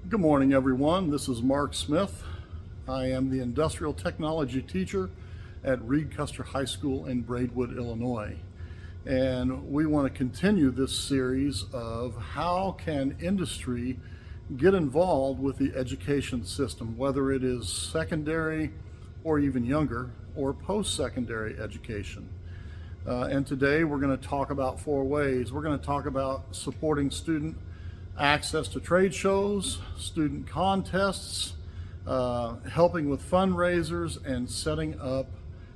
Good morning, everyone. This is Mark Smith. I am the industrial technology teacher at Reed Custer High School in Braidwood, Illinois. And we want to continue this series of how can industry get involved with the education system, whether it is secondary or even younger or post-secondary education. And today we're going to talk about 4 ways. We're going to talk about supporting student access to trade shows, student contests, helping with fundraisers, and setting up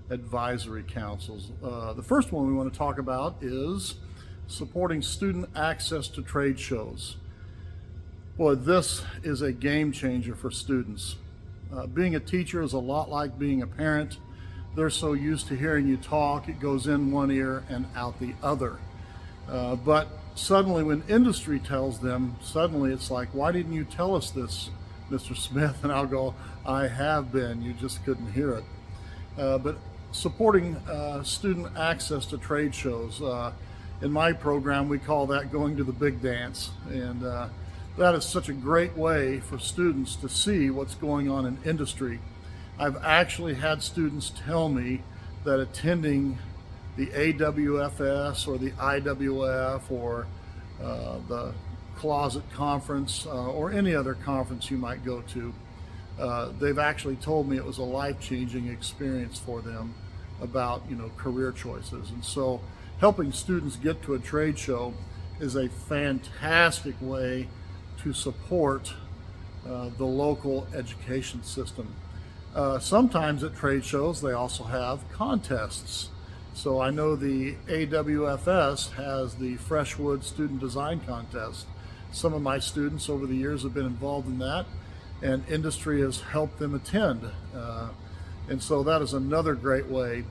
advisory councils. The first one we want to talk about is supporting student access to trade shows. Boy, this is a game changer for students. Being a teacher is a lot like being a parent. They're so used to hearing you talk, it goes in one ear and out the other. But suddenly when industry tells them, suddenly it's like, why didn't you tell us this, Mr. Smith? And I'll go, I have been, you just couldn't hear it. But supporting student access to trade shows. In my program, we call that going to the big dance. And that is such a great way for students to see what's going on in industry. I've actually had students tell me that attending the AWFS or the IWF or the Closet Conference or any other conference you might go to, they've actually told me it was a life-changing experience for them about career choices. And so helping students get to a trade show is a fantastic way to support the local education system. Sometimes at trade shows they also have contests. So I know the AWFS has the Freshwood Student Design Contest. Some of my students over the years have been involved in that, and industry has helped them attend. And so that is another great way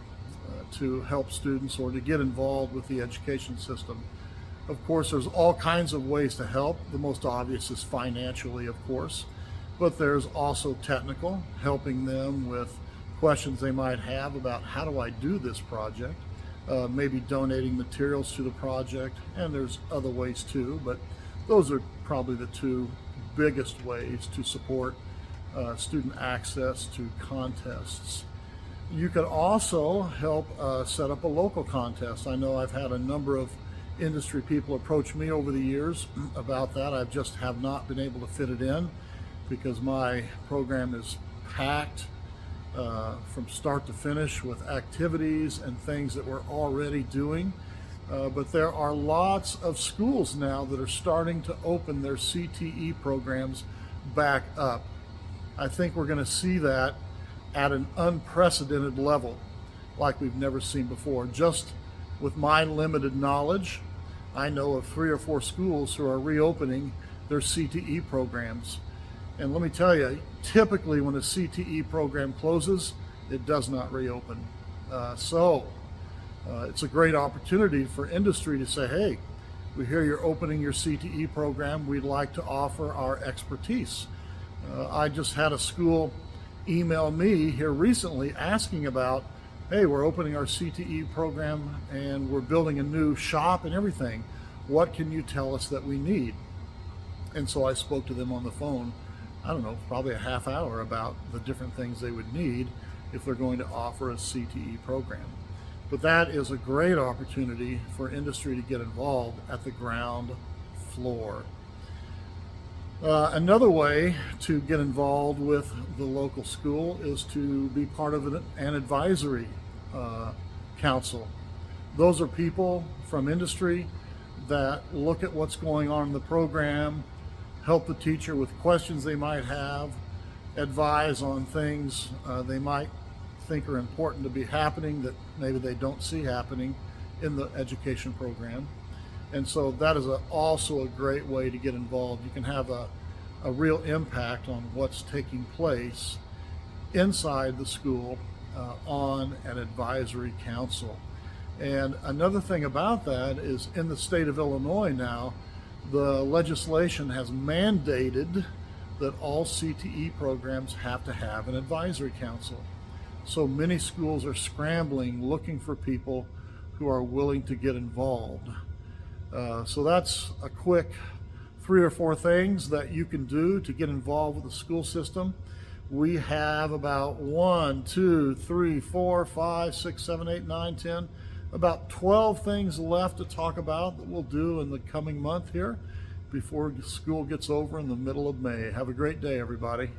to help students or to get involved with the education system. Of course, there's all kinds of ways to help. The most obvious is financially, of course, but there's also technical, helping them with questions they might have about how do I do this project, maybe donating materials to the project, and there's other ways too, but those are probably the 2 biggest ways to support student access to contests. You could also help set up a local contest. I know I've had a number of industry people approach me over the years about that. I just have not been able to fit it in because my program is packed from start to finish with activities and things that we're already doing. But there are lots of schools now that are starting to open their CTE programs back up. I think we're going to see that at an unprecedented level like we've never seen before. Just with my limited knowledge, I know of 3 or 4 schools who are reopening their CTE programs. And let me tell you, typically when a CTE program closes, it does not reopen. So it's a great opportunity for industry to say, hey, we hear you're opening your CTE program. We'd like to offer our expertise. I just had a school email me here recently asking about, hey, we're opening our CTE program and we're building a new shop and everything. What can you tell us that we need? And so I spoke to them on the phone, I don't know, probably a half hour about the different things they would need if they're going to offer a CTE program. But that is a great opportunity for industry to get involved at the ground floor. Another way to get involved with the local school is to be part of an advisory council. Those are people from industry that look at what's going on in the program, help the teacher with questions they might have, advise on things they might think are important to be happening that maybe they don't see happening in the education program. And so that is also a great way to get involved. You can have a real impact on what's taking place inside the school on an advisory council. And another thing about that is in the state of Illinois now, the legislation has mandated that all CTE programs have to have an advisory council. So many schools are scrambling, looking for people who are willing to get involved. So that's a quick 3 or 4 things that you can do to get involved with the school system. We have about 1, 2, 3, 4, 5, 6, 7, 8, 9, 10, about 12 things left to talk about that we'll do in the coming month here before school gets over in the middle of May. Have a great day, everybody.